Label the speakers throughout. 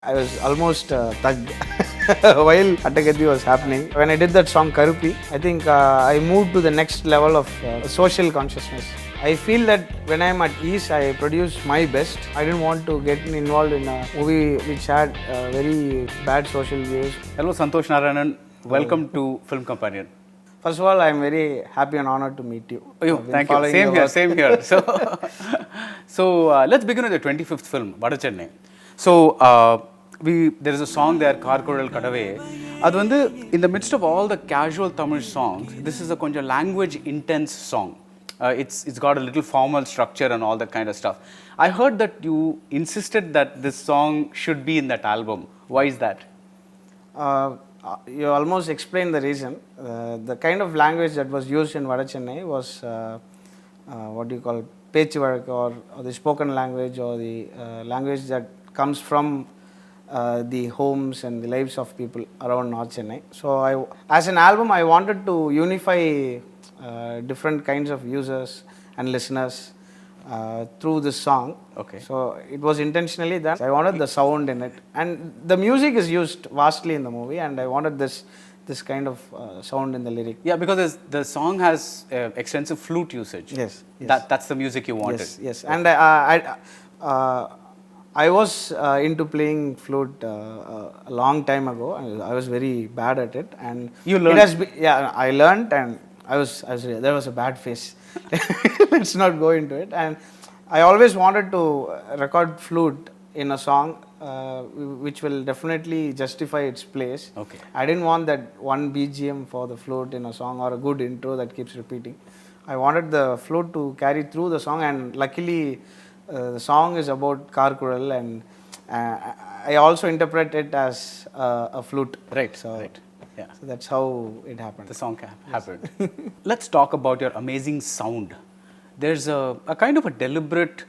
Speaker 1: I was almost thugged while Attakathi was happening. When I did that song Karupi, I think I moved to the next level of social consciousness. I feel that when I'm at ease, I produce my best. I didn't want to get involved in a movie which had very bad social views.
Speaker 2: Hello, Santosh Narayanan. Welcome to Film Companion.
Speaker 1: First of all, I'm very happy and honored to meet you.
Speaker 2: Oh, thank you. Same here, same here. So let's begin with the 25th film, Vada Chennai. So there is a song there, Kaarkuzhal, kadavaiye. In the midst of all the casual Tamil songs, this is a konja language intense song. It's got a little formal structure and all that kind of stuff. I heard that you insisted that this song should be in that album. Why is that?
Speaker 1: You almost explained the reason. The kind of language that was used in Vada Chennai was what do you call pechuvark or the spoken language or the language that comes from the homes and the lives of people around North Chennai. So as an album, I wanted to unify different kinds of users and listeners through this song.
Speaker 2: Okay.
Speaker 1: So it was intentionally that I wanted the sound in it, and the music is used vastly in the movie, and I wanted this kind of sound in the lyric.
Speaker 2: Yeah, because the song has extensive flute usage.
Speaker 1: Yes.
Speaker 2: That's the music you wanted.
Speaker 1: Yes. And I was into playing flute a long time ago. I was very bad at it, and
Speaker 2: you learned.
Speaker 1: I learned, and I was there was a bad phase. Let's not go into it. And I always wanted to record flute in a song which will definitely justify its place.
Speaker 2: Okay.
Speaker 1: I didn't want that one BGM for the flute in a song or a good intro that keeps repeating. I wanted the flute to carry through the song, and luckily the song is about Kaarkuzhal, and I also interpret it as a flute.
Speaker 2: Right.
Speaker 1: So,
Speaker 2: right. Yeah.
Speaker 1: So that's how it happened.
Speaker 2: The song happened. Let's talk about your amazing sound. There's a kind of a deliberate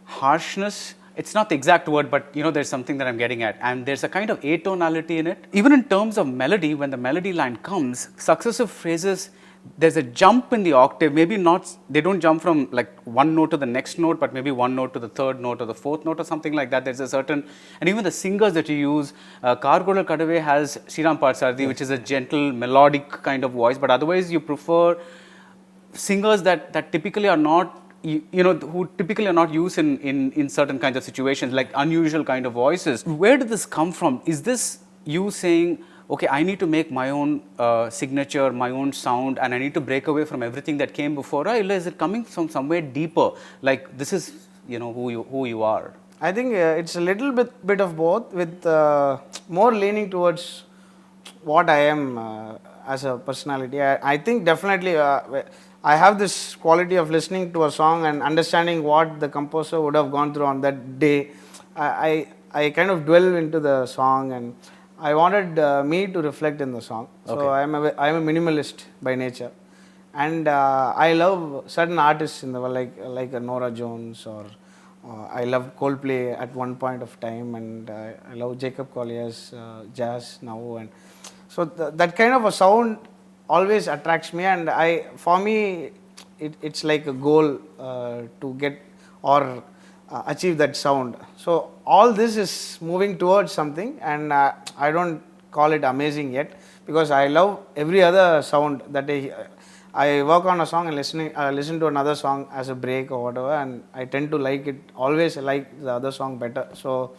Speaker 2: harshness. It's not the exact word, but there's something that I'm getting at. And there's a kind of atonality in it. Even in terms of melody, when the melody line comes, successive phrases, there's a jump in the octave. Maybe not, they don't jump from like one note to the next note, but maybe one note to the third note or the fourth note or something like that. There's a certain, and even the singers that you use, Kaarkuzhal Kadavaiye has Sriram Parsardi, yes, which is a gentle, melodic kind of voice, but otherwise you prefer singers that typically are not, who typically are not used in certain kinds of situations, like unusual kind of voices. Where did this come from? Is this you saying, okay, I need to make my own signature, my own sound, and I need to break away from everything that came before? Or is it coming from somewhere deeper? Like this is, who you are.
Speaker 1: I think it's a little bit of both, with more leaning towards what I am as a personality. I think definitely I have this quality of listening to a song and understanding what the composer would have gone through on that day. I kind of dwell into the song, and I wanted me to reflect in the song. So okay. I'm a minimalist by nature, and I love certain artists in the world, like Nora Jones, or I loved Coldplay at one point of time, and I love Jacob Collier's jazz now, and so that kind of a sound always attracts me, and for me it's like a goal to get or achieve that sound. So all this is moving towards something, and I don't call it amazing yet, because I love every other sound that I work on a song and listen to another song as a break or whatever, and I tend to always like the other song better. So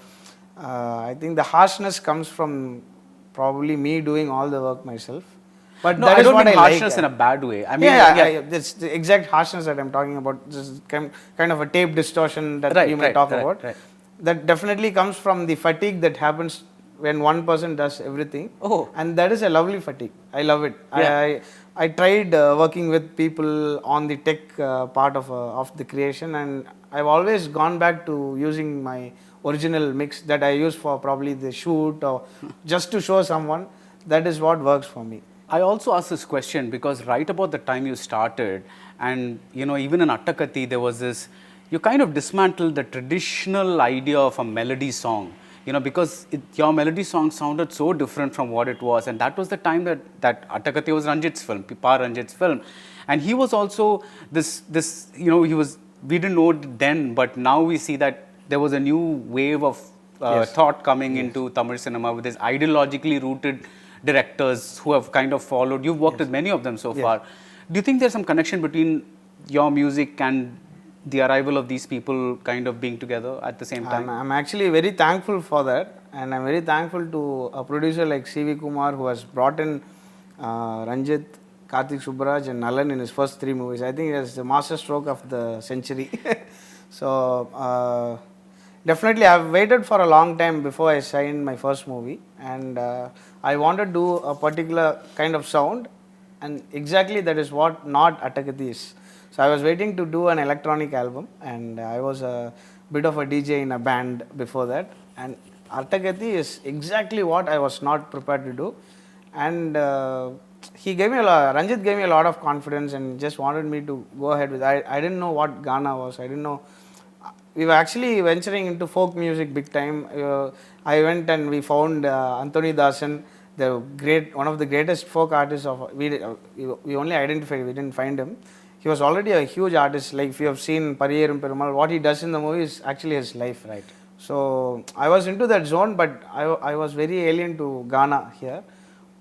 Speaker 1: I think the harshness comes from probably me doing all the work myself. But
Speaker 2: no, I don't mean harshness in a bad way. I mean,
Speaker 1: that's the exact harshness that I'm talking about. This is kind of a tape distortion that you may talk about. Right. That definitely comes from the fatigue that happens when one person does everything.
Speaker 2: Oh.
Speaker 1: And that is a lovely fatigue. I love it. Yeah. I tried working with people on the tech part of the creation, and I've always gone back to using my original mix that I use for probably the shoot or just to show someone. That is what works for me.
Speaker 2: I also asked this question because right about the time you started, and even in Attakathi there was this, you kind of dismantled the traditional idea of a melody song, because your melody song sounded so different from what it was, and that was the time that Attakathi was Ranjith's film, Ranjith's film, and he was also this we didn't know it then, but now we see that there was a new wave of thought coming into Tamil cinema with this ideologically rooted directors who have kind of followed. You've worked with many of them so far. Do you think there's some connection between your music and the arrival of these people kind of being together at the same time?
Speaker 1: I'm actually very thankful for that, and I'm very thankful to a producer like C.V. Kumar who has brought in Ranjith, Karthik Subbaraj and Nalan in his first 3 movies. I think it's the master stroke of the century. So definitely I've waited for a long time before I signed my first movie, and I wanted to do a particular kind of sound, and exactly that is what not Attakathi is. So I was waiting to do an electronic album, and I was a bit of a DJ in a band before that, and Attakathi is exactly what I was not prepared to do, and he gave me Ranjith gave me a lot of confidence and just wanted me to go ahead with. I didn't know what Ghana was. I didn't know. We were actually venturing into folk music big time. I went and we found Anthony Dasan, one of the greatest folk artists of. We only identified. We didn't find him. He was already a huge artist. Like if you have seen Pariyerum Perumal, what he does in the movie is actually his life.
Speaker 2: Right.
Speaker 1: So I was into that zone, but I was very alien to Ghana here.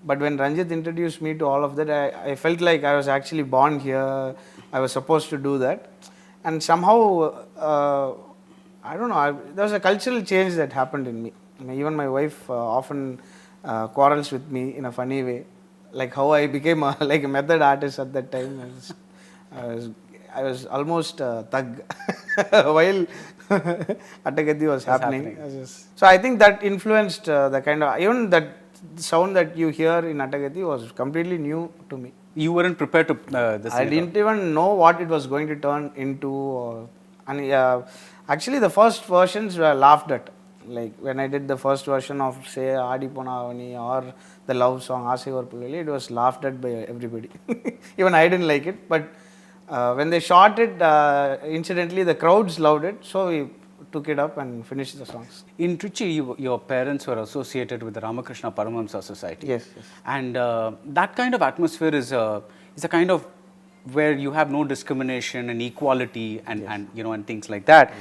Speaker 1: But when Ranjith introduced me to all of that, I felt like I was actually born here. I was supposed to do that. And somehow, I don't know, there was a cultural change that happened in me. Even my wife often quarrels with me in a funny way. Like how I became like a method artist at that time. I was almost a thug while Attakathi was happening. So I think that influenced the kind of, even that sound that you hear in Attakathi was completely new to me.
Speaker 2: You weren't prepared to
Speaker 1: I didn't even know what it was going to turn into. Actually, the first versions were laughed at. Like when I did the first version of, say, Adi Ponavani or the love song Aasai Or Pulali, it was laughed at by everybody. Even I didn't like it. But when they shot it, incidentally, the crowds loved it. So we took it up and finished the songs.
Speaker 2: In Trichy, your parents were associated with the Ramakrishna Paramahamsa Society.
Speaker 1: Yes.
Speaker 2: And that kind of atmosphere is a kind of where you have no discrimination and equality and and things like that.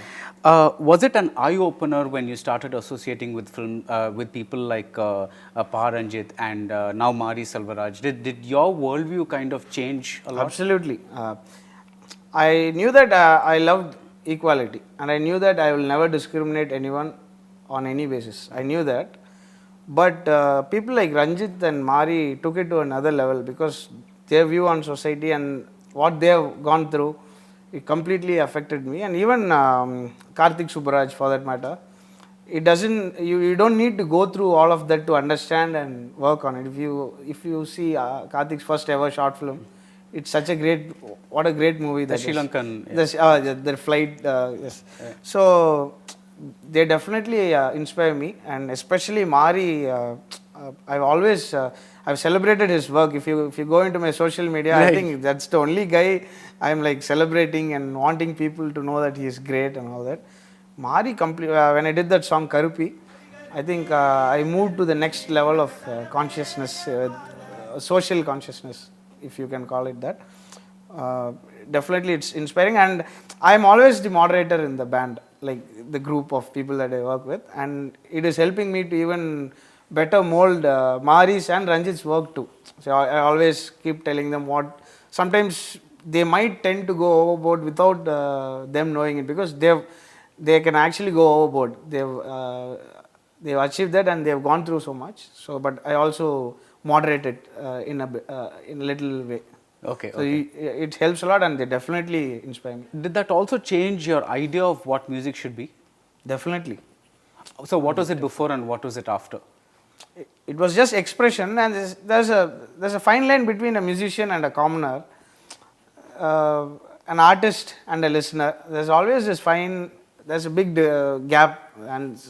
Speaker 2: Was it an eye opener when you started associating with film with people like Pa Ranjith and now Mari Selvaraj? Did your worldview kind of change a lot?
Speaker 1: Absolutely. I knew that I loved equality, and I knew that I will never discriminate anyone on any basis. I knew that, but people like Ranjith and Mari took it to another level because their view on society and what they have gone through, it completely affected me. And even Karthik Subbaraj, for that matter, it doesn't. You don't need to go through all of that to understand and work on it. If you see Karthik's first ever short film, it's such a what a great movie that
Speaker 2: Sri Lankan.
Speaker 1: The flight, yes. So they definitely inspire me, and especially Mari. I've celebrated his work. If you go into my social media, right. I think that's the only guy I'm like celebrating and wanting people to know that he is great and all that. Mari when I did that song Karupi, I think I moved to the next level of consciousness, social consciousness, if you can call it that. Definitely it's inspiring, and I'm always the moderator in the band, like the group of people that I work with, and it is helping me to even better mold Mari's and Ranjith's work too. So I always keep telling them sometimes they might tend to go overboard without them knowing it, because they can actually go overboard. They've achieved that and they've gone through so much. So, but I also moderate it in a little way.
Speaker 2: Okay.
Speaker 1: So it helps a lot, and they definitely inspire me.
Speaker 2: Did that also change your idea of what music should be?
Speaker 1: Definitely.
Speaker 2: So what was it before and what was it after?
Speaker 1: It was just expression, and there's a fine line between a musician and a commoner, an artist and a listener. There's always this there's a big gap, and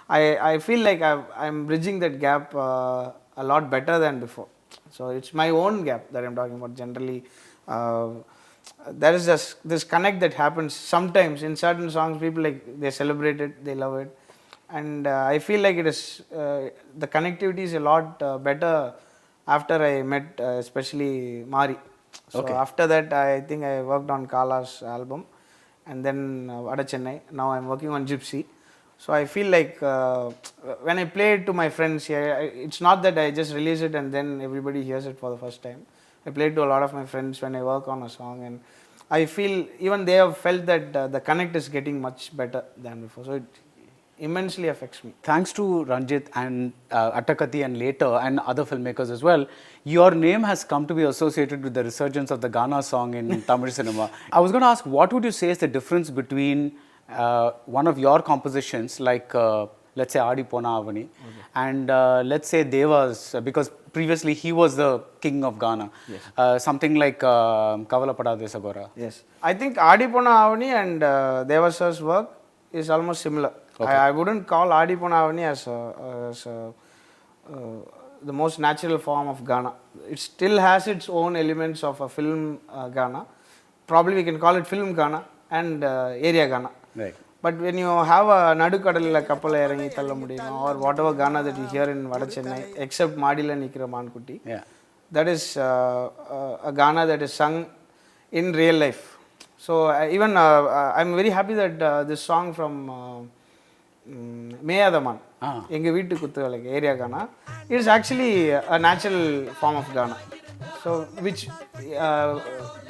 Speaker 1: I feel like I'm bridging that gap a lot better than before. So it's my own gap that I'm talking about. Generally, there is this connect that happens sometimes in certain songs. People they celebrate it, they love it. And I feel like it is the connectivity is a lot better after I met especially Mari. So after that, I think I worked on Kala's album, and then Vada Chennai. Now I'm working on Gypsy. So I feel like when I play it to my friends here, it's not that I just release it and then everybody hears it for the first time. I play it to a lot of my friends when I work on a song, and I feel even they have felt that the connect is getting much better than before. So it immensely affects me.
Speaker 2: Thanks to Ranjith and Attakathi and later and other filmmakers as well, your name has come to be associated with the resurgence of the Ghana song in Tamil cinema. I was going to ask, what would you say is the difference between one of your compositions, like let's say Adi Pona Avani, and let's say Deva's, because previously he was the king of Ghana.
Speaker 1: Yes.
Speaker 2: Something like Kavala Pada Desagora.
Speaker 1: Yes. I think Adi Pona Avani and Deva sir's work is almost similar.
Speaker 2: Okay.
Speaker 1: I wouldn't call Adi Pona Avani as the most natural form of Ghana. It still has its own elements of a film Ghana. Probably we can call it film Ghana and area Ghana.
Speaker 2: Right.
Speaker 1: But when you have a Nadukadalila Kapala Erangi Thallamudina or whatever Ghana that you hear in Vada Chennai, except Madila Nikira Mankutti,
Speaker 2: Yeah.
Speaker 1: that is a Ghana that is sung in real life. So even I'm very happy that this song from Meyadaman, Enga Veetu Kuthuvalakku, area Ghana, it is actually a natural form of Ghana, so which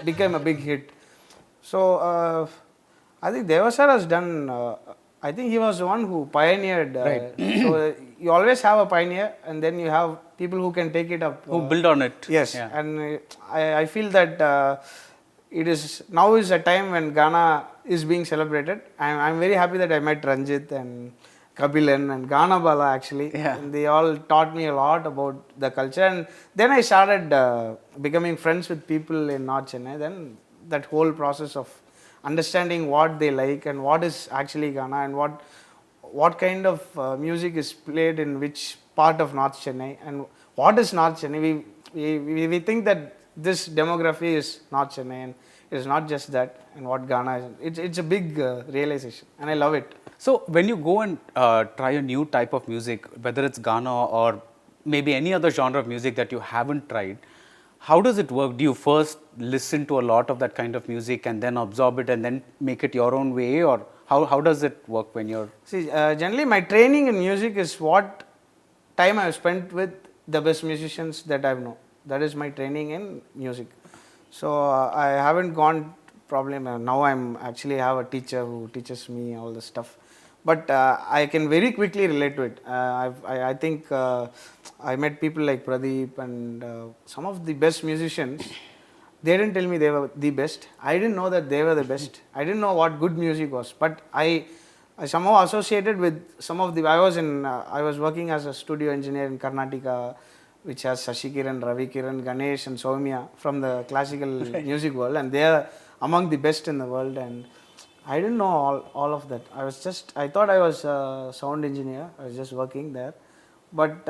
Speaker 1: became a big hit. So I think Deva sir has done. I think he was the one who pioneered.
Speaker 2: Right.
Speaker 1: So you always have a pioneer, and then you have people who can take it up.
Speaker 2: Who build on it.
Speaker 1: Yes,
Speaker 2: Yeah.
Speaker 1: and I feel that it is now is a time when Ghana is being celebrated. I'm very happy that I met Ranjith and Kabilan and Ghana Bala actually.
Speaker 2: Yeah.
Speaker 1: And they all taught me a lot about the culture, and then I started becoming friends with people in North Chennai. Then that whole process of understanding what they like and what is actually Ghana and what kind of music is played in which part of North Chennai and what is North Chennai. We think that this demography is North Chennai, and it is not just that, and what Ghana is. It's a big realization, and I love it.
Speaker 2: So when you go and try a new type of music, whether it's Ghana or maybe any other genre of music that you haven't tried, how does it work? Do you first listen to a lot of that kind of music and then absorb it and then make it your own way, or how does it work when you're...
Speaker 1: See, generally my training in music is what time I have spent with the best musicians that I've known. That is my training in music. So I haven't gone probably, now I'm actually have a teacher who teaches me all this stuff. But I can very quickly relate to it. I think I met people like Pradeep and some of the best musicians. They didn't tell me they were the best. I didn't know that they were the best. I didn't know what good music was. But I somehow associated with some of the... I was working as a studio engineer in Karnataka, which has Shashi Kiran, Ravi Kiran, Ganesh and Soumya from the classical music world, and they are among the best in the world. And I didn't know all of that. I thought I was a sound engineer. I was just working there. But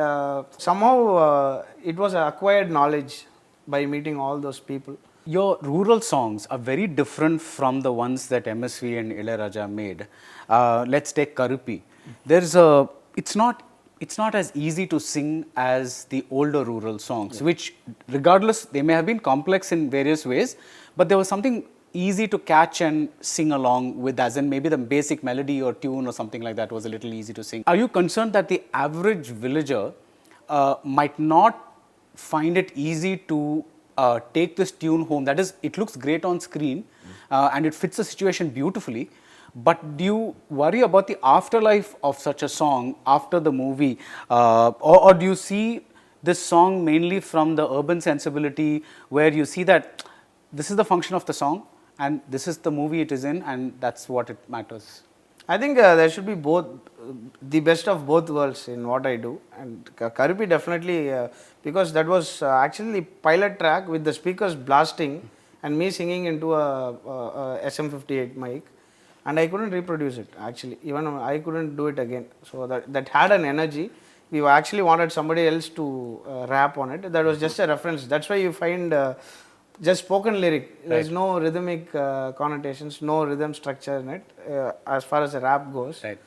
Speaker 1: somehow it was acquired knowledge by meeting all those people.
Speaker 2: Your rural songs are very different from the ones that MSV and Ilaiyaraaja made. Let's take Karupi. It's not as easy to sing as the older rural songs, which regardless, they may have been complex in various ways, but there was something easy to catch and sing along with, as in maybe the basic melody or tune or something like that was a little easy to sing. Are you concerned that the average villager might not find it easy to take this tune home? That is, it looks great on screen and it fits the situation beautifully, but do you worry about the afterlife of such a song after the movie, or do you see this song mainly from the urban sensibility, where you see that this is the function of the song and this is the movie it is in, and that's what it matters?
Speaker 1: I think there should be both, the best of both worlds in what I do. And Karupi definitely, because that was actually pilot track with the speakers blasting and me singing into a SM58 mic, and I couldn't reproduce it actually. Even I couldn't do it again. So that had an energy. We actually wanted somebody else to rap on it. That was just a reference. That's why you find just spoken lyric. There's no rhythmic connotations, no rhythm structure in it as far as the rap goes.
Speaker 2: Right.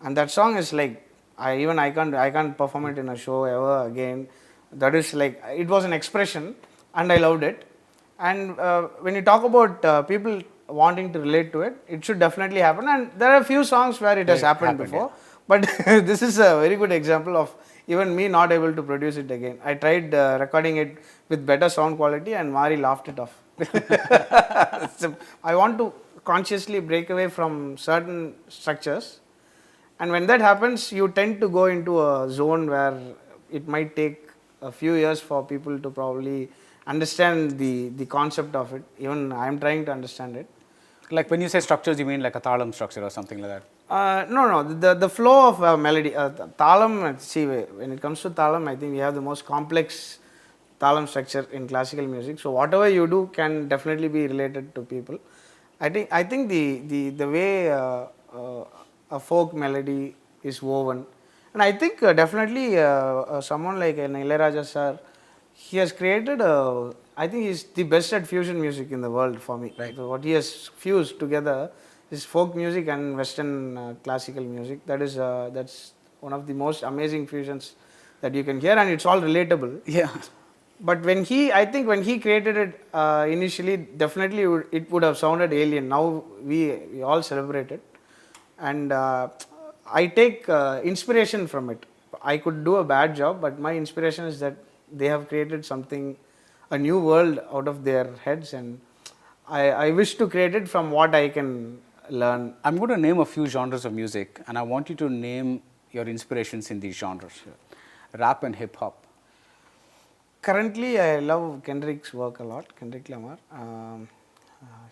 Speaker 1: And that song is like, I can't perform it in a show ever again. That is like, it was an expression and I loved it. And when you talk about people wanting to relate to it, it should definitely happen. And there are a few songs where it has happened before, but this is a very good example of even me not able to produce it again. I tried recording it with better sound quality, and Mari laughed it off. So I want to consciously break away from certain structures, and when that happens, you tend to go into a zone where it might take a few years for people to probably understand the concept of it. Even I am trying to understand it.
Speaker 2: Like when you say structures, you mean like a thalam structure or something like that?
Speaker 1: No, the flow of a melody. Thalam, see, when it comes to thalam, I think we have the most complex thalam structure in classical music. So whatever you do can definitely be related to people. I think the way a folk melody is woven, and I think definitely someone like an Ilayaraja sir, he has created I think he's the best at fusion music in the world for me.
Speaker 2: Right.
Speaker 1: So what he has fused together is folk music and Western classical music. That's one of the most amazing fusions that you can hear, and it's all relatable.
Speaker 2: Yeah.
Speaker 1: But I think when he created it initially, definitely it would have sounded alien. Now we all celebrate it, and I take inspiration from it. I could do a bad job, but my inspiration is that they have created something, a new world out of their heads, and I wish to create it from what I can learn.
Speaker 2: I'm going to name a few genres of music, and I want you to name your inspirations in these genres. Rap and hip hop.
Speaker 1: Currently, I love Kendrick's work a lot, Kendrick Lamar.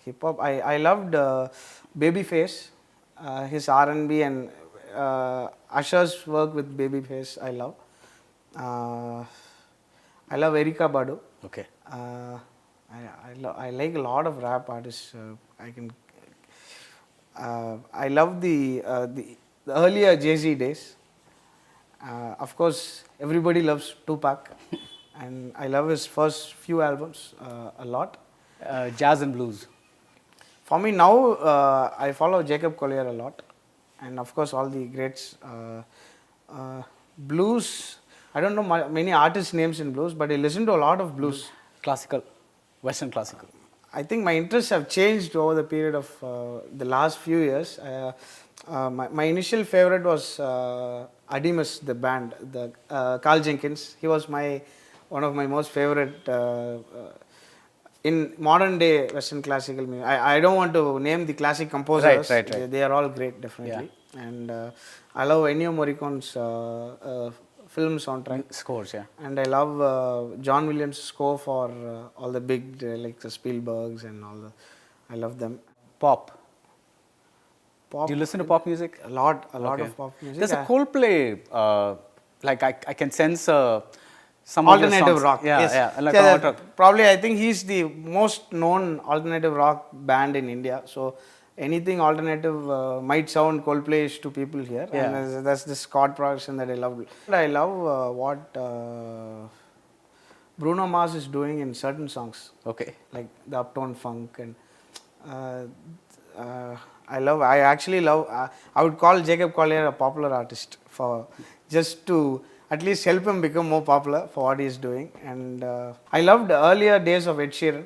Speaker 1: Hip hop, I loved Babyface, his R&B, and Usher's work with Babyface. I love. I love Erykah Badu.
Speaker 2: Okay.
Speaker 1: I like a lot of rap artists. I love the earlier Jay-Z days. Of course, everybody loves Tupac. And I love his first few albums a lot.
Speaker 2: Jazz and blues.
Speaker 1: For me now, I follow Jacob Collier a lot, and of course all the greats. Blues, I don't know many artists' names in blues, but I listen to a lot of blues.
Speaker 2: Classical, Western classical.
Speaker 1: I think my interests have changed over the period of the last few years. My initial favorite was Adimus, the band, the Carl Jenkins. He was one of my most favorite in modern day Western classical music. I don't want to name the classic composers.
Speaker 2: Right.
Speaker 1: They are all great, definitely. Yeah. And I love Ennio Morricone's film soundtrack.
Speaker 2: Scores, yeah.
Speaker 1: And I love John Williams' score for all the big, like the Spielbergs and all the. I love them.
Speaker 2: Pop.
Speaker 1: Pop.
Speaker 2: Do you listen to pop music?
Speaker 1: A lot of pop music.
Speaker 2: There's a Coldplay. Like I can sense some
Speaker 1: alternative rock.
Speaker 2: Yeah,
Speaker 1: yes.
Speaker 2: yeah. Like
Speaker 1: probably I think he's the most known alternative rock band in India. So anything alternative might sound Coldplay-ish to people here.
Speaker 2: Yeah.
Speaker 1: And that's this chord progression that I love. I love what Bruno Mars is doing in certain songs.
Speaker 2: Okay.
Speaker 1: Like the uptone funk, and I actually love. I would call Jacob Collier a popular artist for just to at least help him become more popular for what he is doing. And I loved the earlier days of Ed Sheeran.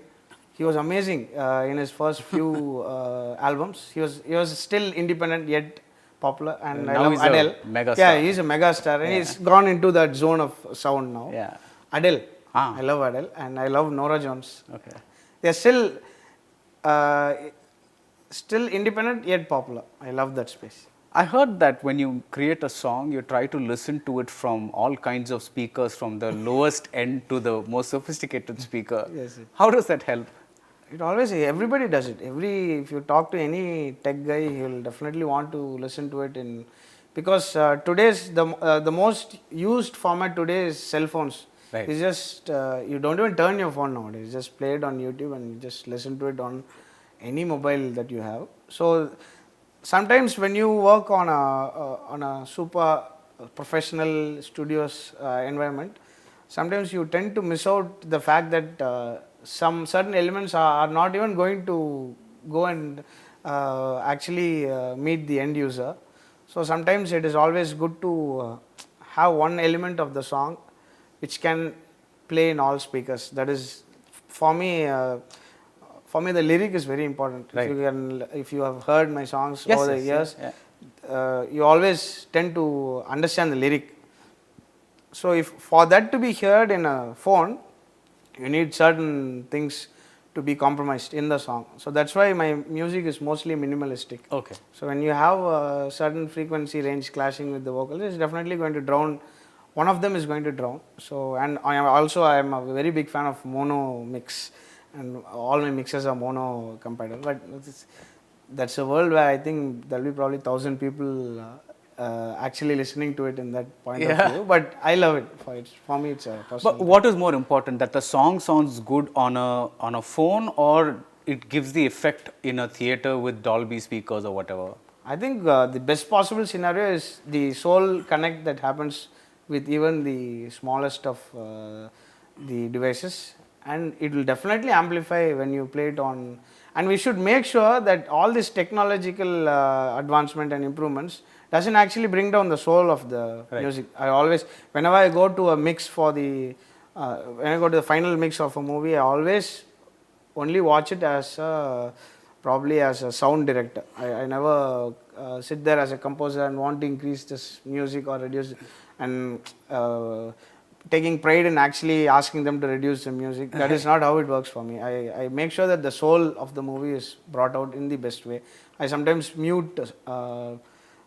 Speaker 1: He was amazing in his first few albums. He was still independent yet popular. And I love Adele. Yeah, he's a mega star, and he's gone into that zone of sound now.
Speaker 2: Yeah.
Speaker 1: Adele. I love Adele, and I love Nora Jones.
Speaker 2: Okay.
Speaker 1: They're still independent yet popular. I love that space.
Speaker 2: I heard that when you create a song, you try to listen to it from all kinds of speakers, from the lowest end to the most sophisticated speaker.
Speaker 1: Yes.
Speaker 2: How does that help?
Speaker 1: It always, everybody does it. If you talk to any tech guy, he'll definitely want to listen to it because today's the most used format today is cell phones.
Speaker 2: Right.
Speaker 1: It's just you don't even turn your phone nowadays. Just play it on YouTube and you just listen to it on any mobile that you have. So sometimes when you work on a super professional studios environment, sometimes you tend to miss out the fact that some certain elements are not even going to go and actually meet the end user. So sometimes it is always good to have one element of the song which can play in all speakers. That is, for me, for me the lyric is very important.
Speaker 2: Right.
Speaker 1: If you have heard my songs
Speaker 2: Yes,
Speaker 1: over the
Speaker 2: yes,
Speaker 1: years,
Speaker 2: yeah.
Speaker 1: you always tend to understand the lyric. So if for that to be heard in a phone, you need certain things to be compromised in the song. So that's why my music is mostly minimalistic.
Speaker 2: Okay.
Speaker 1: So when you have a certain frequency range clashing with the vocals, it's definitely going to drown. One of them is going to drown. So, and I am a very big fan of mono mix, and all my mixes are mono compatible. But that's a world where I think there'll be probably 1,000 people actually listening to it in that point of view. But I love it. For me, it's a personal.
Speaker 2: But what is more important, that the song sounds good on a phone, or it gives the effect in a theater with Dolby speakers or whatever?
Speaker 1: I think the best possible scenario is the soul connect that happens with even the smallest of the devices, and it will definitely amplify when you play it on. And we should make sure that all this technological advancement and improvements doesn't actually bring down the soul of the music. I always, whenever I go to a mix for the, when I go to the final mix of a movie, I always only watch it as probably as a sound director. I never sit there as a composer and want to increase this music or reduce, and taking pride in actually asking them to reduce the music. That is not how it works for me. I make sure that the soul of the movie is brought out in the best way. I sometimes mute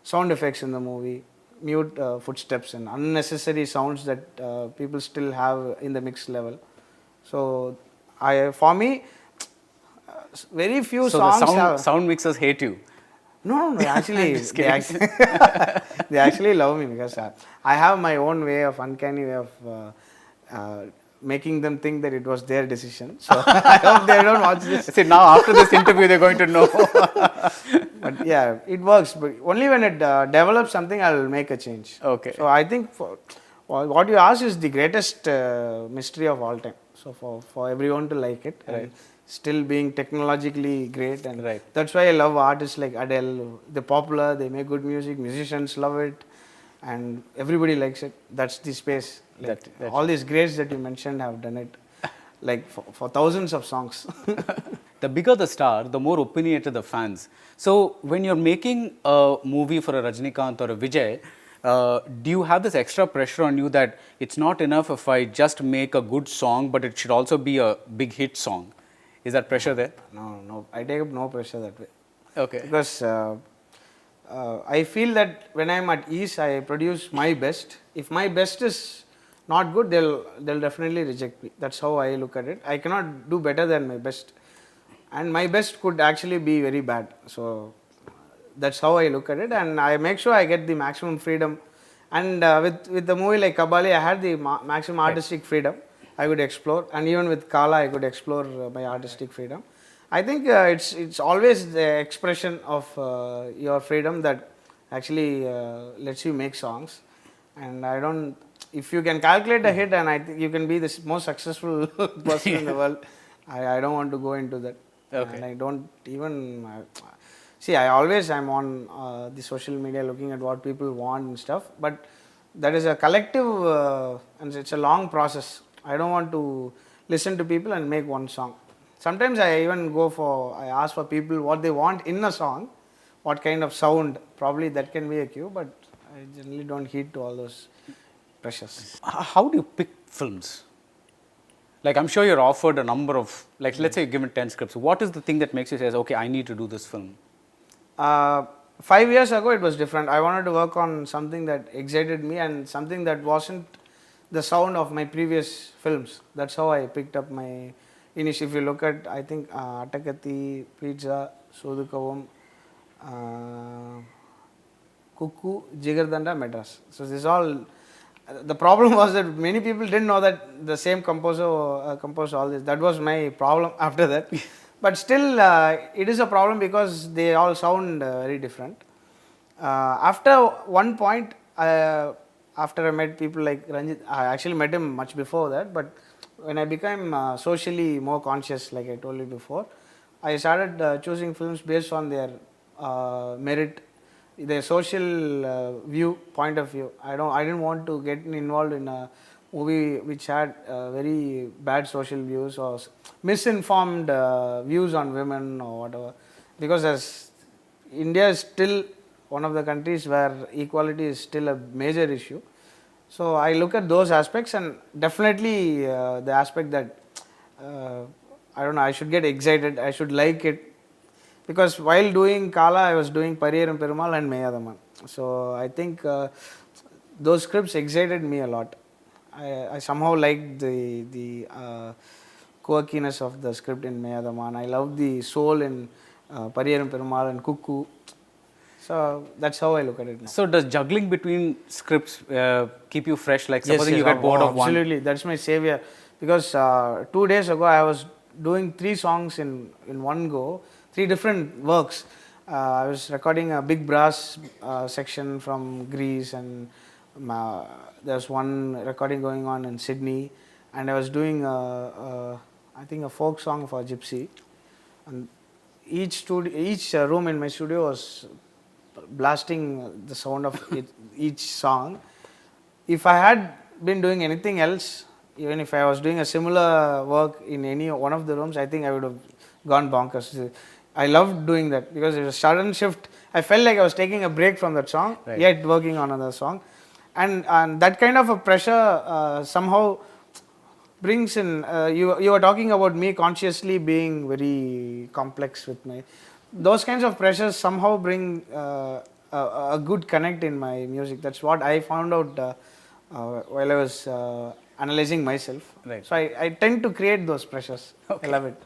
Speaker 1: sound effects in the movie, mute footsteps and unnecessary sounds that people still have in the mix level. So for me, very few
Speaker 2: So
Speaker 1: songs
Speaker 2: the
Speaker 1: have.
Speaker 2: sound mixers hate you.
Speaker 1: No, actually, they actually love me because I have my own way of uncanny way of making them think that it was their decision. So I hope they don't watch this.
Speaker 2: See, now after this interview, they're going to know.
Speaker 1: But yeah, it works. But only when it develops something, I'll make a change.
Speaker 2: Okay.
Speaker 1: So I think what you asked is the greatest mystery of all time. So for everyone to like it.
Speaker 2: Right.
Speaker 1: And still being technologically great, and
Speaker 2: Right.
Speaker 1: that's why I love artists like Adele. They're popular, they make good music, musicians love it, and everybody likes it. That's the space. Like
Speaker 2: That's
Speaker 1: all these greats that you mentioned have done it, like for thousands of songs.
Speaker 2: The bigger the star, the more opinionated the fans. So when you're making a movie for a Rajnikant or a Vijay, do you have this extra pressure on you that it's not enough if I just make a good song, but it should also be a big hit song? Is that pressure there?
Speaker 1: No, I take up no pressure that way.
Speaker 2: Okay.
Speaker 1: Because I feel that when I'm at ease, I produce my best. If my best is not good, they'll definitely reject me. That's how I look at it. I cannot do better than my best, and my best could actually be very bad. So that's how I look at it, and I make sure I get the maximum freedom. And with the movie like Kabali, I had the maximum artistic freedom. I could explore, and even with Kala, I could explore my artistic freedom. I think it's always the expression of your freedom that actually lets you make songs. And I don't. If you can calculate a hit, and I think you can be the most successful person in the world, I don't want to go into that.
Speaker 2: Okay.
Speaker 1: And I don't even see. I'm on the social media looking at what people want and stuff, but that is a collective and it's a long process. I don't want to listen to people and make one song. Sometimes I ask for people what they want in a song, what kind of sound. Probably that can be a cue, but I generally don't heed to all those pressures.
Speaker 2: How do you pick films? Like, I'm sure you're offered a number of, like, let's say you're given 10 scripts. What is the thing that makes you say, okay, I need to do this film?
Speaker 1: 5 years ago, it was different. I wanted to work on something that excited me and something that wasn't the sound of my previous films. That's how I picked up my initial. If you look at, I think, Attakathi, Pizza, Soodhu Kavvum, Kukku, Jigarthanda, Madras. So this all. The problem was that many people didn't know that the same composer composed all this. That was my problem after that. But still, it is a problem because they all sound very different. After one point, after I met people like Ranjith, I actually met him much before that, but when I became socially more conscious, like I told you before, I started choosing films based on their merit, their social point of view. I didn't want to get involved in a movie which had very bad social views or misinformed views on women or whatever. Because as India is still one of the countries where equality is still a major issue. So I look at those aspects, and definitely the aspect that I don't know, I should get excited, I should like it, because while doing Kala, I was doing Pariyerum Perumal and Meyadaman. So I think those scripts excited me a lot. I somehow liked the quirkiness of the script in Meyadaman. I love the soul in Pariyerum Perumal and Kukku. So that's how I look at it now.
Speaker 2: So does juggling between scripts keep you fresh? Like supposing you get bored of one.
Speaker 1: Absolutely, that's my savior. Because 2 days ago I was doing 3 songs in one go, 3 different works. I was recording a big brass section from Greece, and there's one recording going on in Sydney, and I was doing I think a folk song for Gypsy, and each room in my studio was blasting the sound of each song. If I had been doing anything else, even if I was doing a similar work in any one of the rooms, I think I would have gone bonkers. I loved doing that because it was a sudden shift. I felt like I was taking a break from that song, yet working on another song. And that kind of a pressure somehow brings in, you were talking about me consciously being very complex with my, those kinds of pressures somehow bring a good connect in my music. That's what I found out while I was analyzing myself.
Speaker 2: Right.
Speaker 1: So I tend to create those pressures. Okay. I love it.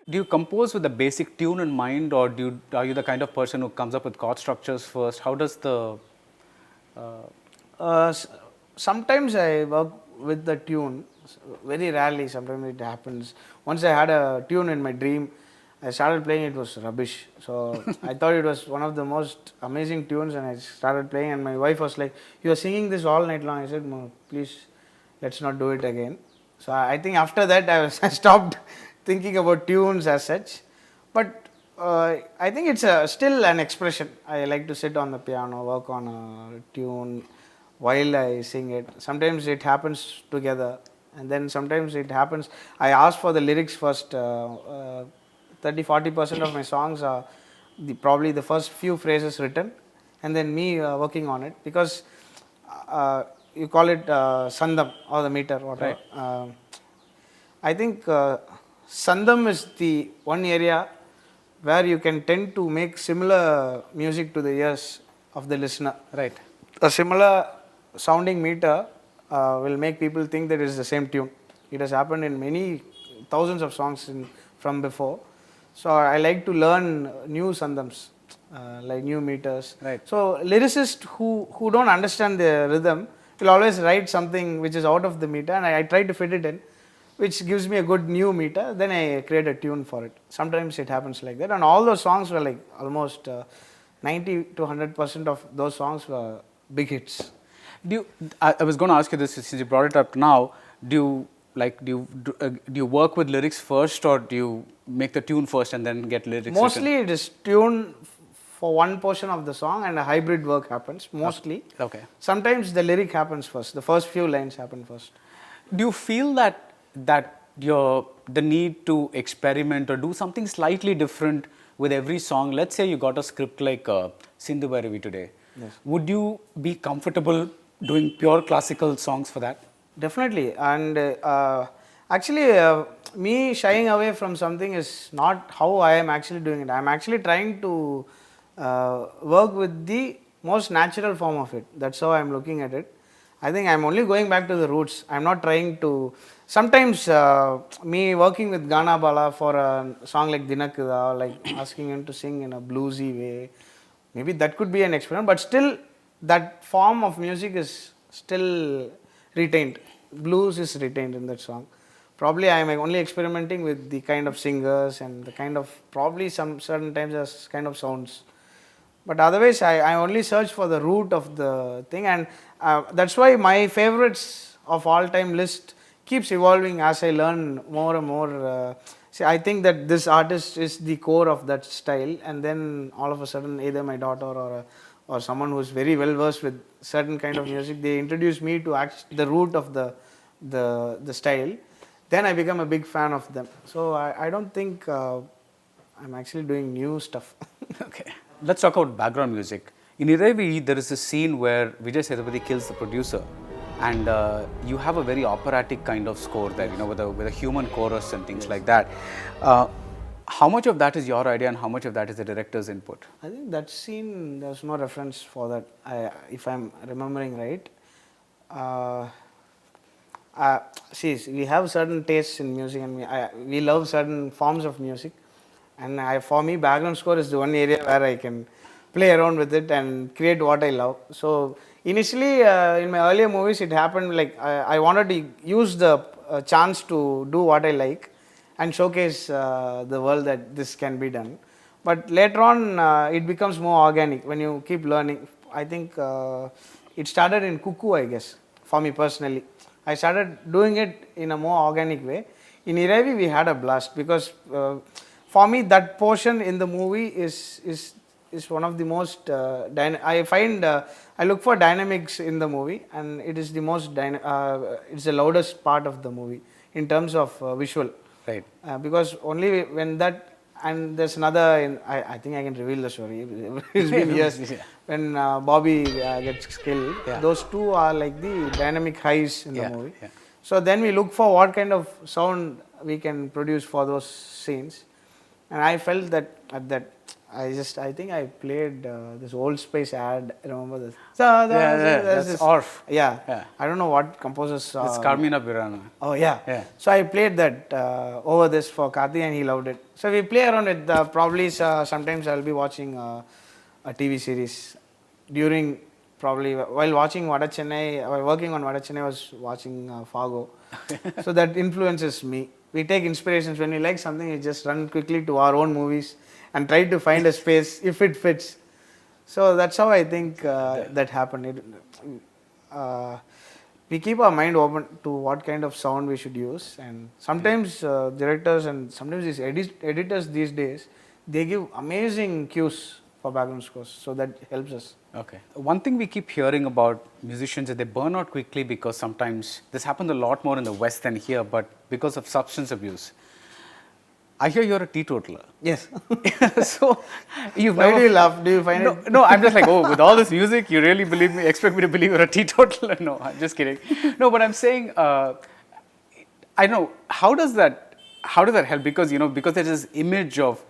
Speaker 2: Do you compose with the basic tune in mind, or are you the kind of person who comes up with chord structures first? How does the...
Speaker 1: Sometimes I work with the tune. Very rarely, sometimes it happens. Once I had a tune in my dream, I started playing, it was rubbish. So I thought it was one of the most amazing tunes, and I started playing, and my wife was like, "You are singing this all night long." I said, "No, please, let's not do it again." So I think after that I stopped thinking about tunes as such. But I think it's still an expression. I like to sit on the piano, work on a tune while I sing it. Sometimes it happens together, and then sometimes it happens, I ask for the lyrics first. 30-40% of my songs are probably the first few phrases written, and then me working on it, because you call it sandam or the meter, whatever.
Speaker 2: Right.
Speaker 1: I think sandam is the one area where you can tend to make similar music to the ears of the listener.
Speaker 2: Right.
Speaker 1: A similar sounding meter will make people think that it is the same tune. It has happened in many thousands of songs from before. So I like to learn new sandams, like new meters.
Speaker 2: Right.
Speaker 1: So lyricists who don't understand the rhythm will always write something which is out of the meter, and I try to fit it in, which gives me a good new meter. Then I create a tune for it. Sometimes it happens like that, and all those songs were like almost 90 to 100% of those songs were big hits.
Speaker 2: I was going to ask you this since you brought it up now. Do you work with lyrics first, or do you make the tune first and then get lyrics?
Speaker 1: Mostly it is tune for one portion of the song, and a hybrid work happens mostly.
Speaker 2: Okay.
Speaker 1: Sometimes the lyric happens first. The first few lines happen first.
Speaker 2: Do you feel that the need to experiment or do something slightly different with every song? Let's say you got a script like Sindhu Bhairavi today.
Speaker 1: Yes.
Speaker 2: Would you be comfortable doing pure classical songs for that?
Speaker 1: Definitely. And actually, me shying away from something is not how I am actually doing it. I am actually trying to work with the most natural form of it. That's how I am looking at it. I think I am only going back to the roots. I am not trying to... Sometimes me working with Gana Bala for a song like Dinakida, like asking him to sing in a bluesy way, maybe that could be an experiment, but still that form of music is still retained. Blues is retained in that song. Probably I am only experimenting with the kind of singers and the kind of, probably some certain times as kind of sounds. But otherwise I only search for the root of the thing, and that's why my favorites of all time list keeps evolving as I learn more and more. See, I think that this artist is the core of that style, and then all of a sudden either my daughter or someone who is very well versed with certain kind of music, they introduce me to the root of the the style, then I become a big fan of them. So I don't think I'm actually doing new stuff.
Speaker 2: Okay. Let's talk about background music. In Iraivi, there is a scene where Vijay Sethupathi kills the producer, and you have a very operatic kind of score there, with a human chorus and things like that. How much of that is your idea, and how much of that is the director's input?
Speaker 1: I think that scene, there's no reference for that, if I'm remembering right. Uh, See, we have certain tastes in music, and we love certain forms of music. And for me, background score is the one area where I can play around with it and create what I love. So initially, in my earlier movies, it happened like I wanted to use the chance to do what I like and showcase the world that this can be done. But later on, it becomes more organic when you keep learning. I think it started in Cuckoo, I guess, for me personally. I started doing it in a more organic way. In Iraivi, we had a blast because for me, that portion in the movie is one of the most I find I look for dynamics in the movie, and it is the most it's the loudest part of the movie in terms of visual.
Speaker 2: Right.
Speaker 1: Because only when that, and there's another, I think I can reveal the story. It's been years.
Speaker 2: Yeah.
Speaker 1: When Bobby gets killed,
Speaker 2: Yeah.
Speaker 1: those two are like the dynamic highs in the
Speaker 2: Yeah,
Speaker 1: movie.
Speaker 2: yeah.
Speaker 1: So then we look for what kind of sound we can produce for those scenes. And I felt that at that, I think I played this Old Spice ad. Remember this?
Speaker 2: That's Orff.
Speaker 1: Yeah.
Speaker 2: Yeah.
Speaker 1: I don't know what composers.
Speaker 2: It's Carmina Burana.
Speaker 1: Oh yeah.
Speaker 2: Yeah.
Speaker 1: So I played that over this for Karthi, and he loved it. So we play around with probably sometimes I'll be watching a TV series during, probably while watching Vada Chennai, while working on Vada Chennai, I was watching Fargo. So that influences me. We take inspirations when we like something, we just run quickly to our own movies and try to find a space if it fits. So that's how I think that happened. We keep our mind open to what kind of sound we should use, and sometimes directors and sometimes these editors these days, they give amazing cues for background scores, so that helps us.
Speaker 2: Okay. One thing we keep hearing about musicians is they burn out quickly because sometimes this happens a lot more in the West than here, but because of substance abuse. I hear you're a teetotaler.
Speaker 1: Yes.
Speaker 2: So you've
Speaker 1: Why
Speaker 2: never...
Speaker 1: do you laugh? Do you find
Speaker 2: No,
Speaker 1: it?
Speaker 2: no, I'm just like, oh, with all this music, you really expect me to believe you're a teetotaler? No, I'm just kidding. No, but I'm saying, I know, how does that help? Because, because there's this image of,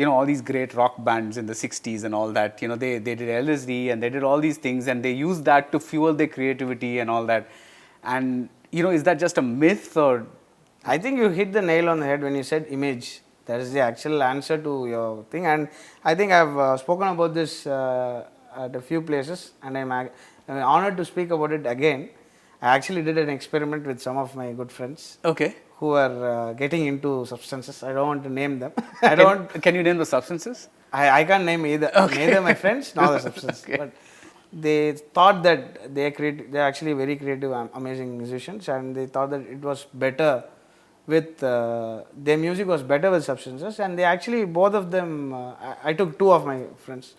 Speaker 2: all these great rock bands in the 60s and all that, they did LSD and they did all these things and they used that to fuel their creativity and all that. And, is that just a myth, or?
Speaker 1: I think you hit the nail on the head when you said image. That is the actual answer to your thing. And I think I've spoken about this at a few places, and I'm honored to speak about it again. I actually did an experiment with some of my good friends.
Speaker 2: Okay.
Speaker 1: Who are getting into substances. I don't want to name them.
Speaker 2: Can you name the substances?
Speaker 1: I can't name either.
Speaker 2: Okay.
Speaker 1: Neither my friends nor the substance.
Speaker 2: Okay.
Speaker 1: But they thought that they're actually very creative, amazing musicians, and they thought that it was better with their music was better with substances, and they actually, both of them, I took two of my friends,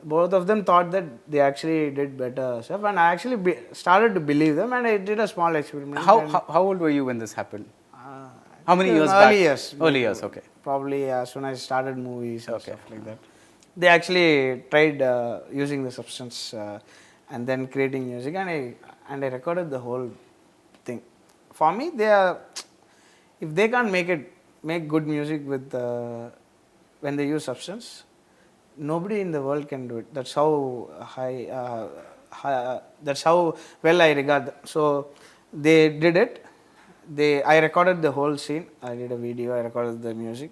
Speaker 1: both of them thought that they actually did better stuff, and I actually started to believe them, and I did a small experiment.
Speaker 2: How old were you when this happened? How many years back?
Speaker 1: Early years.
Speaker 2: Early years, okay.
Speaker 1: Probably as soon as I started movies and
Speaker 2: Okay.
Speaker 1: stuff like that. They actually tried using the substance and then creating music, and I recorded the whole thing. For me, if they can't make good music with when they use substance, nobody in the world can do it. That's how that's how well I regard them. So they did it. I recorded the whole scene. I did a video. I recorded the music.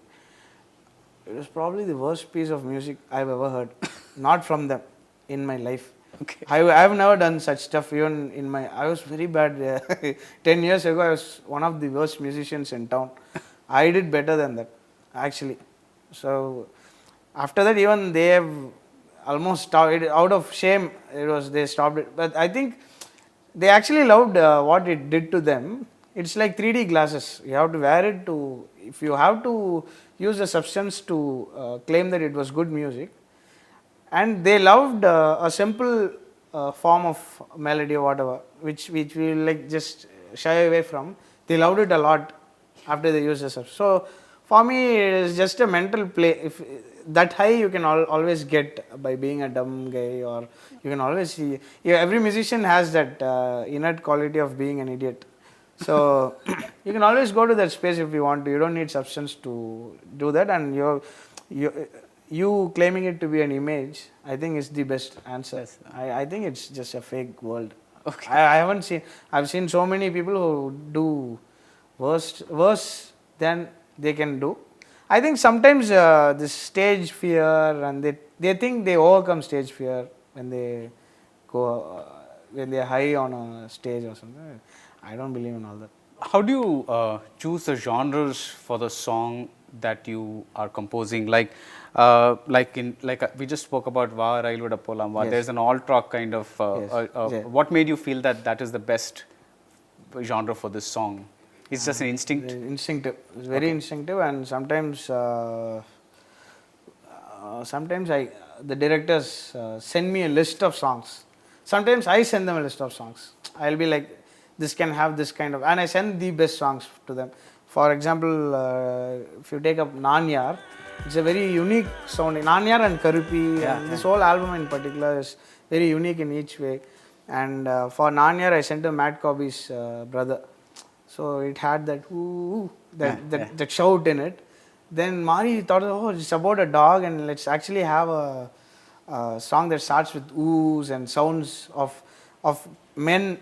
Speaker 1: It was probably the worst piece of music I've ever heard. Not from them in my life.
Speaker 2: Okay.
Speaker 1: I've never done such stuff even in my... I was very bad. 10 years ago, I was one of the worst musicians in town. I did better than that, actually. So, after that, even they have almost stopped it. Out of shame, they stopped it. But I think they actually loved what it did to them. It's like 3D glasses. You have to wear it to... If you have to use a substance to claim that it was good music, and they loved a simple form of melody or whatever, which will like just shy away from. They loved it a lot after they used the subs. So for me, it is just a mental play. If that high you can always get by being a dumb guy, or you can always see. Yeah, every musician has that innate quality of being an idiot. So you can always go to that space if you want to. You don't need substance to do that, and you claiming it to be an image, I think is the best answer.
Speaker 2: Yes.
Speaker 1: I think it's just a fake world.
Speaker 2: Okay.
Speaker 1: I haven't seen. I've seen so many people who do worse than they can do. I think sometimes this stage fear, and they think they overcome stage fear when they go when they're high on a stage or something. I don't believe in all that.
Speaker 2: How do you choose the genres for the song that you are composing? Like we just spoke about Va Railvada Polamba.
Speaker 1: Yes.
Speaker 2: There's an alt rock kind of.
Speaker 1: Yes.
Speaker 2: What made you feel that is the best genre for this song? It's just an instinct.
Speaker 1: Instinctive. It's very instinctive, and sometimes the directors send me a list of songs. Sometimes I send them a list of songs. I'll be like, this can have this kind of, and I send the best songs to them. For example, if you take up Nanyar, it's a very unique sounding. Nanyar and Karupi, and this whole album in particular is very unique in each way. And for Nanyar, I sent to Matt Cobby's brother. So it had that ooh, that shout in it. Then Mari thought, oh, it's about a dog, and let's actually have a song that starts with oohs and sounds of men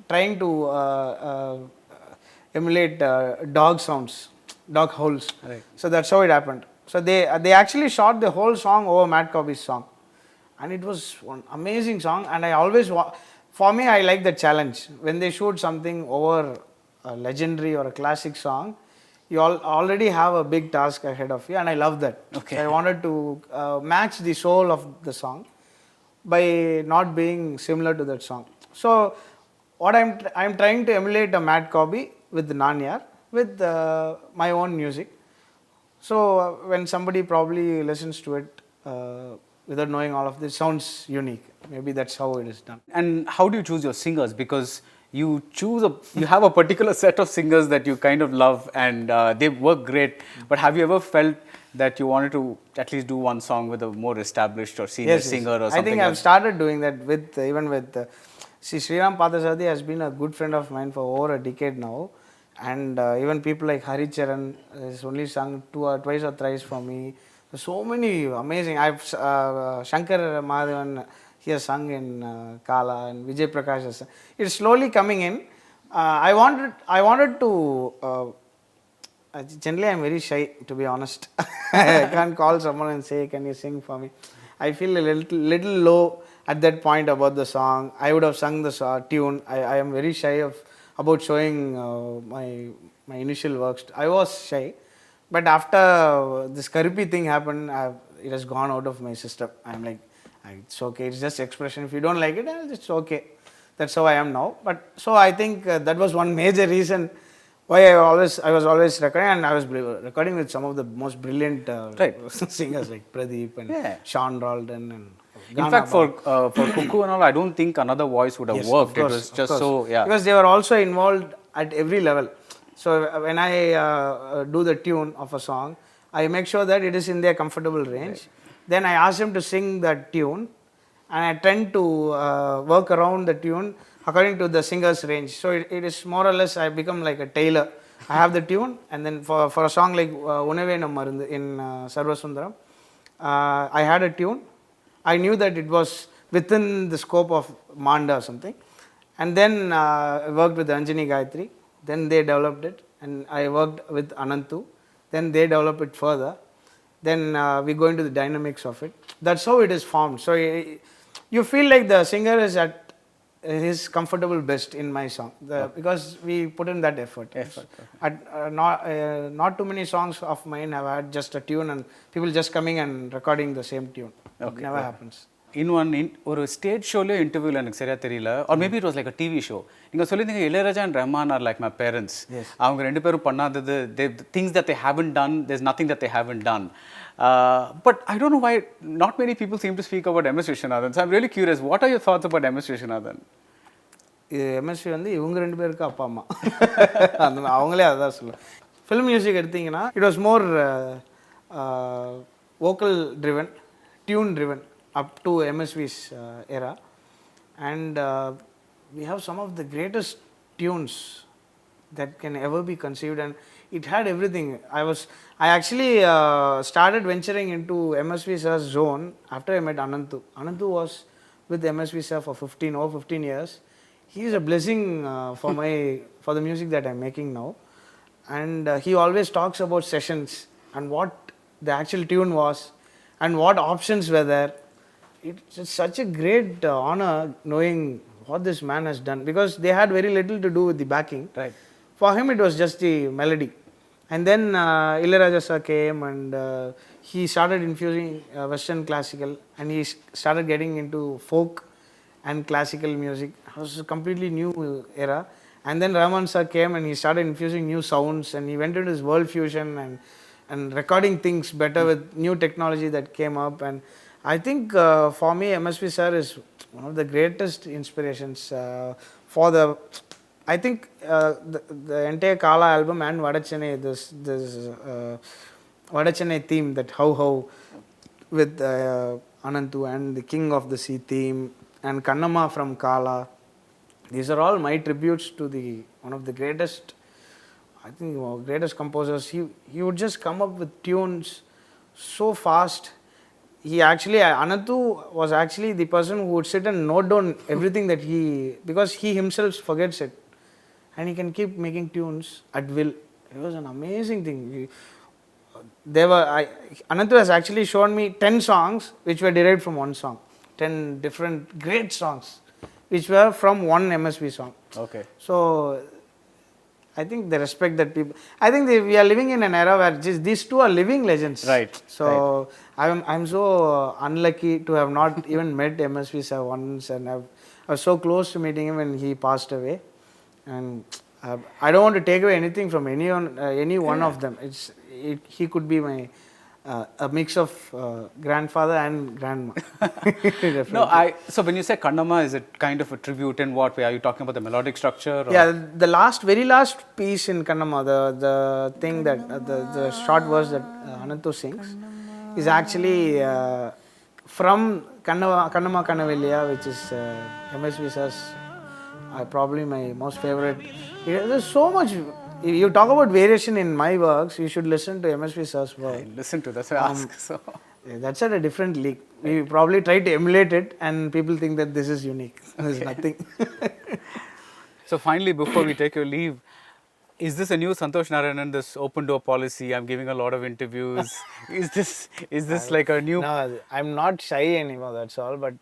Speaker 1: trying to emulate dog sounds, dog howls.
Speaker 2: Right.
Speaker 1: So that's how it happened. So they actually shot the whole song over Matt Cobby's song, and it was one amazing song. And I always for me, I like the challenge when they shoot something over a legendary or a classic song. You already have a big task ahead of you, and I love that.
Speaker 2: Okay.
Speaker 1: So I wanted to match the soul of the song by not being similar to that song. So what I'm trying to emulate a Matt Cobby with the Nanyar with my own music. So when somebody probably listens to it without knowing all of this, sounds unique. Maybe that's how it is done.
Speaker 2: And how do you choose your singers? Because you have a particular set of singers that you kind of love, and they work great. But have you ever felt that you wanted to at least do one song with a more established or senior singer or something?
Speaker 1: I think I've started doing that with even with Sriram Pathasadi has been a good friend of mine for over a decade now, and even people like Hari Charan has only sung twice or thrice for me. There's so many amazing. I've Shankar Madhavan, he has sung in Kala, and Vijay Prakash has sung. It's slowly coming in. I wanted to. Generally, I'm very shy, to be honest. I can't call someone and say, "Can you sing for me?" I feel a little low at that point about the song. I would have sung the tune. I am very shy about showing my initial works. I was shy, but after this Karupi thing happened, it has gone out of my system. I'm like, it's okay. It's just expression. If you don't like it, it's okay. That's how I am now. But so I think that was one major reason why I was always recording, and I was recording with some of the most brilliant singers like Pradeep and Sean Ralden and
Speaker 2: in fact, for Cuckoo and all, I don't think another voice would have worked. It was just so,
Speaker 1: because they were also involved at every level. So when I do the tune of a song, I make sure that it is in their comfortable range. Right. Then I ask them to sing that tune, and I tend to work around the tune according to the singer's range. So it is more or less, I become like a tailor. I have the tune, and then for a song like Unave Nammarundu in Sarvasundaram, I had a tune. I knew that it was within the scope of Manda or something. And then I worked with Anjani Gayatri. Then they developed it. And I worked with Anantu. Then they developed it further. Then we go into the dynamics of it. That's how it is formed. So you feel like the singer is at his comfortable best in my song. Because we put in that effort. Not too many songs of mine have had just a tune and people just coming and recording the same tune. It never happens.
Speaker 2: ஒரு stage ஷோலயோ இன்டர்வியூல எனக்கு சரியா தெரியல, or maybe it was like a TV show. நீங்க சொல்லிருந்தீங்க Ilaiyaraaja and Rahman are like my parents. அவங்க ரெண்டு பேரும் பண்ணாதது, things that they haven't done, there's nothing that they haven't done. But I don't know why not many people seem to speak about MS Vishwanathan. So I'm really curious, what are your thoughts about MS Vishwanathan?
Speaker 1: இது MSV வந்து இவங்க 2 பேருக்கு அப்பா அம்மா அந்த அவங்களே அதான் சொல்லுவேன். ஃபிலிம் மியூசிக் எடுத்திங்கன்னா it was more vocal driven, tune driven up to MSV's era, and we have some of the greatest tunes that can ever be conceived, and it had everything. I actually started venturing into MSV sir's zone after I met Ananthu. Ananthu was with MSV sir for 15 years. He is a blessing for the music that I'm making now, and he always talks about sessions and what the actual tune was and what options were there. It's such a great honor knowing what this man has done, because they had very little to do with the backing.
Speaker 2: Right.
Speaker 1: For him it was just the melody, and then Ilayaraja sir came, and he started infusing western classical, and he started getting into folk and classical music. It was a completely new era. And then Rahman sir came, and he started infusing new sounds, and he went into this world fusion and recording things better with new technology that came up. And I think for me, MSV sir is one of the greatest inspirations for the, I think the entire Kala album and Vada Chennai, this Vada Chennai theme, that how with Ananthu and the King of the Sea theme and Kannamma from Kala. These are all my tributes to one of the greatest, I think, greatest composers. He would just come up with tunes so fast. Ananthu was actually the person who would sit and note down everything that because he himself forgets it, and he can keep making tunes at will. It was an amazing thing. Ananthu has actually shown me 10 songs which were derived from one song. 10 different great songs which were from one MSV song.
Speaker 2: Okay.
Speaker 1: So I think the respect that people, I think we are living in an era where these two are living legends.
Speaker 2: Right.
Speaker 1: So right. I'm so unlucky to have not even met MSV sir once, and I was so close to meeting him when he passed away. And I don't want to take away anything from any one of them. He could be my a mix of grandfather and grandma.
Speaker 2: No, so when you say Kannamma, is it kind of a tribute in what way? Are you talking about the melodic structure? Or?
Speaker 1: Yeah, the very last piece in Kannamma, the thing that the short verse that Ananthu sings is actually from Kannamma Kannavelliya, which is MSV sir's probably my most favorite. There's so much. If you talk about variation in my works, you should listen to MSV sir's work.
Speaker 2: I listen to, that's why I ask. So.
Speaker 1: That's at a different league. We probably try to emulate it, and people think that this is unique. There's nothing.
Speaker 2: So finally, before we take your leave, is this a new Santosh Narayanan, this open door policy? I'm giving a lot of interviews. Is this like a new?
Speaker 1: No, I'm not shy anymore, that's all. But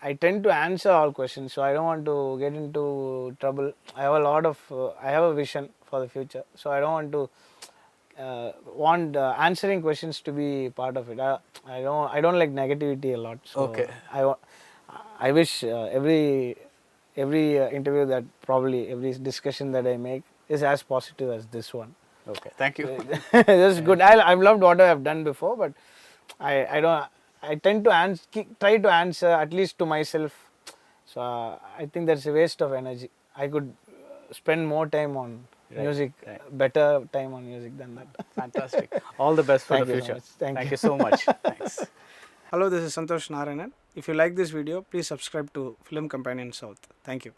Speaker 1: I tend to answer all questions, so I don't want to get into trouble. I have a vision for the future, so I don't want answering questions to be part of it. I don't like negativity a lot. So
Speaker 2: okay.
Speaker 1: I wish every interview that probably every discussion that I make is as positive as this one.
Speaker 2: Okay, thank you.
Speaker 1: That's good. I've loved what I have done before, but I tend to try to answer at least to myself. So I think that's a waste of energy. I could spend more time on music, better time on music than that.
Speaker 2: Fantastic. All the best for the future.
Speaker 1: Thank you
Speaker 2: so much. Thanks.
Speaker 1: Hello, this is Santosh Narayanan. If you like this video, please subscribe to Film Companion South. Thank you.